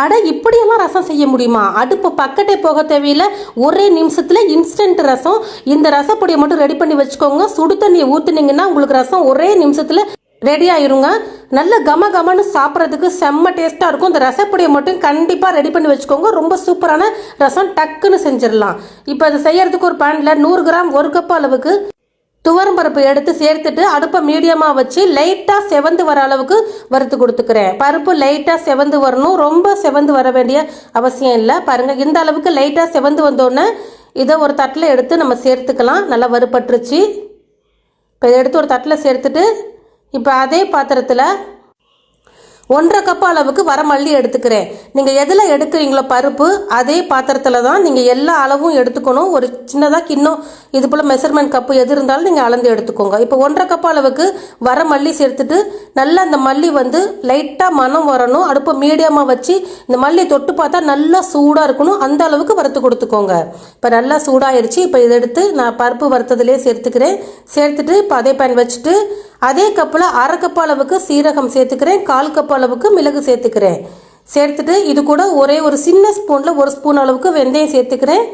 அட இப்படியெல்லாம் ரசம் செய்ய முடியுமா? அடுப்பு பக்கத்தே போக தேவையில்லை, ஒரே நிமிஷத்தில் இன்ஸ்டன்ட் ரசம். இந்த ரசப்பொடியை மட்டும் ரெடி பண்ணி வச்சுக்கோங்க. சுடு தண்ணியை ஊற்றுனீங்கன்னா உங்களுக்கு ரசம் ஒரே நிமிஷத்தில் ரெடி ஆயிருங்க. நல்ல கமன்னு சாப்பிட்றதுக்கு செம்ம டேஸ்ட்டாக இருக்கும். இந்த ரசப்பொடியை மட்டும் கண்டிப்பாக ரெடி பண்ணி வச்சுக்கோங்க. ரொம்ப சூப்பரான ரசம் டக்குன்னு செஞ்சிடலாம். இப்போ அதை செய்யறதுக்கு ஒரு பேனில் 100 கிராம் 1 கப் அளவுக்கு துவரம் பருப்பு எடுத்து சேர்த்துட்டு அடுப்பை மீடியமாக வச்சு லைட்டாக செவந்து வர அளவுக்கு வறுத்து கொடுத்துக்கிறேன். பருப்பு லைட்டாக செவந்து வரணும், ரொம்ப செவந்து வர வேண்டிய அவசியம் இல்லை. பாருங்கள், இந்த அளவுக்கு லைட்டாக செவந்து வந்தோடனே இதை ஒரு தட்டில் எடுத்து நம்ம சேர்த்துக்கலாம். நல்லா வறுபட்டுருச்சு. இப்போ இதை எடுத்து ஒரு தட்டில் சேர்த்துட்டு இப்போ அதே பாத்திரத்தில் 1.5 கப் அளவுக்கு வரமல்லி எடுத்துக்கிறேன். நீங்கள் எதில் எடுக்கிறீங்களோ பருப்பு அதே பாத்திரத்தில் தான் நீங்கள் எல்லா அளவும் எடுத்துக்கணும். ஒரு சின்னதாக கிண்ணம் இது போல் மெஷர்மெண்ட் கப்பு எது இருந்தாலும் நீங்கள் அளந்து எடுத்துக்கோங்க. இப்போ 1.5 கப் அளவுக்கு வரமல்லி சேர்த்துட்டு நல்லா அந்த மல்லி லைட்டாக மனம் வரணும். அடுப்பை மீடியமாக வச்சு இந்த மல்லி தொட்டு பார்த்தா நல்லா சூடாக இருக்கணும். அந்த அளவுக்கு வறுத்து கொடுத்துக்கோங்க. இப்போ நல்லா சூடாகிடுச்சு. இப்போ இதை எடுத்து நான் பருப்பு வறுத்ததுலேயே சேர்த்துக்கிறேன். சேர்த்துட்டு இப்போ அதே பேன் வச்சுட்டு அதே கப்பில் 1/2 கப் அளவுக்கு சீரகம் சேர்த்துக்கிறேன். 1/4 கப் அளவுக்கு மிளகு சேர்த்துக்கிறேன். சேர்த்துட்டு இது கூட ஒரு சின்ன ஸ்பூனில் 1 ஸ்பூன் அளவுக்கு வெந்தயம் சேர்த்துக்கிறேன்.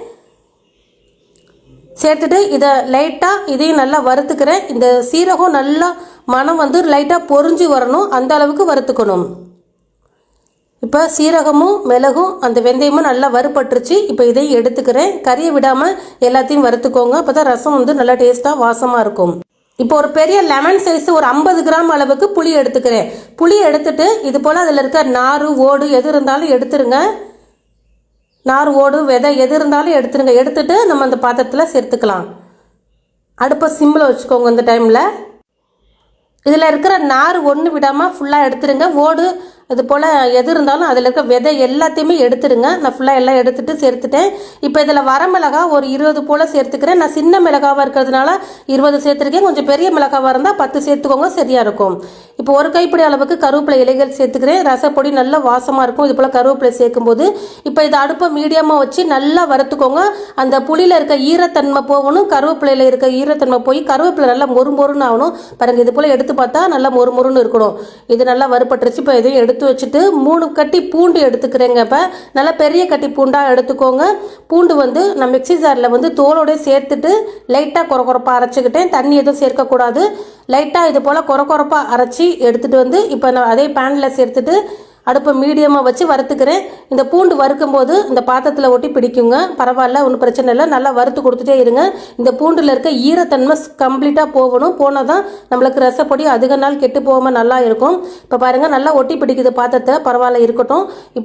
சேர்த்துட்டு இதை லைட்டாக இதையும் நல்லா வறுத்துக்கிறேன். இந்த சீரகம் நல்லா மனம் லைட்டாக பொரிஞ்சு வரணும், அந்த அளவுக்கு வறுத்துக்கணும். இப்போ சீரகமும் மிளகும் அந்த வெந்தயமும் நல்லா வறுபட்டுருச்சு. இப்போ இதையும் எடுத்துக்கிறேன். கறியை விடாமல் எல்லாத்தையும் வறுத்துக்கோங்க. அப்போ தான் ரசம் நல்லா டேஸ்ட்டாக வாசமாக இருக்கும். இப்போ ஒரு பெரிய லெமன் சைஸ் ஒரு 50 கிராம் அளவுக்கு புளி எடுத்துக்கிறேன். புளி எடுத்துட்டு இது போல் அதில் இருக்க நாறு ஓடு எது இருந்தாலும் எடுத்துருங்க. நார் ஓடு விதை எது இருந்தாலும் எடுத்துருங்க. எடுத்துட்டு நம்ம அந்த பாத்திரத்தில் சேர்த்துக்கலாம். அடுப்பை சிம்மில் வச்சுக்கோங்க. இந்த டைமில் இதில் இருக்கிற நார் ஒன்று விடாமல் ஃபுல்லாக எடுத்துருங்க. ஓடு இது போல் எது இருந்தாலும் அதில் இருக்க விதை எல்லாத்தையுமே எடுத்துடுங்க. நான் ஃபுல்லாக எல்லாம் எடுத்துகிட்டு சேர்த்துட்டேன். இப்போ இதில் வரமிளகா ஒரு 20 போல் சேர்த்துக்கிறேன். நான் சின்ன மிளகாவாக இருக்கிறதுனால 20 சேர்த்துருக்கேன். கொஞ்சம் பெரிய மிளகாவாக இருந்தால் 10 சேர்த்துக்கோங்க, சரியாக இருக்கும். இப்போ ஒரு கைப்பிடி அளவுக்கு கருவேப்பிலை இலைகள் சேர்த்துக்கிறேன். ரசப்பொடி நல்லா வாசமாக இருக்கும் இது போல் கருவேப்பிலை சேர்க்கும்போது. இப்போ இதை அடுப்பை மீடியமாக வச்சு நல்லா வறுத்துக்கோங்க. அந்த புளியில் இருக்க ஈரத்தன்மை போகணும், கருவேப்பிலையில் இருக்க ஈரத்தன்மை போய் கருவேப்பிலை நல்லா மொறுன்னு ஆகணும். பாருங்கள், இது போல் எடுத்து பார்த்தா நல்லா மொறுன்னு இருக்கணும். இது நல்லா வறுபட்டுருச்சு. இப்போ இதையும் எடுத்து வச்சுட்டு 3 கட்டி பூண்டு எடுத்துக்கிறேங்க. இப்போ நல்லா பெரிய கட்டி பூண்டாக எடுத்துக்கோங்க. பூண்டு நான் மிக்சி ஜாரில் தோலோட சேர்த்துட்டு லைட்டாக கொரப்பாக அரைச்சிக்கிட்டேன். தண்ணி எதுவும் சேர்க்கக்கூடாது. லைட்டாக இது போல் கொரப்பாக அரைச்சி எடுத்துகிட்டு இப்போ நான் அதே பேனில் சேர்த்துட்டு அடுப்பை மீடியமாக வச்சு வறுத்துக்கிறேன். இந்த பூண்டு வறுக்கும் போது இந்த பாத்திரத்தில் ஒட்டி பிடிக்குங்க. பரவாயில்ல, ஒன்றும் பிரச்சனை இல்லை. நல்லா வறுத்து கொடுத்துட்டே இருங்க. இந்த பூண்டில் இருக்க ஈரத்தன்மை கம்ப்ளீட்டாக போகணும். போனால் தான் நம்மளுக்கு ரசப்பொடி அதிக நாள் கெட்டு போகாமல் நல்லா இருக்கும். இப்போ பாருங்கள், நல்லா ஒட்டி பிடிக்குது பாத்திரத்தை. பரவாயில்ல, இருக்கட்டும். இப்போ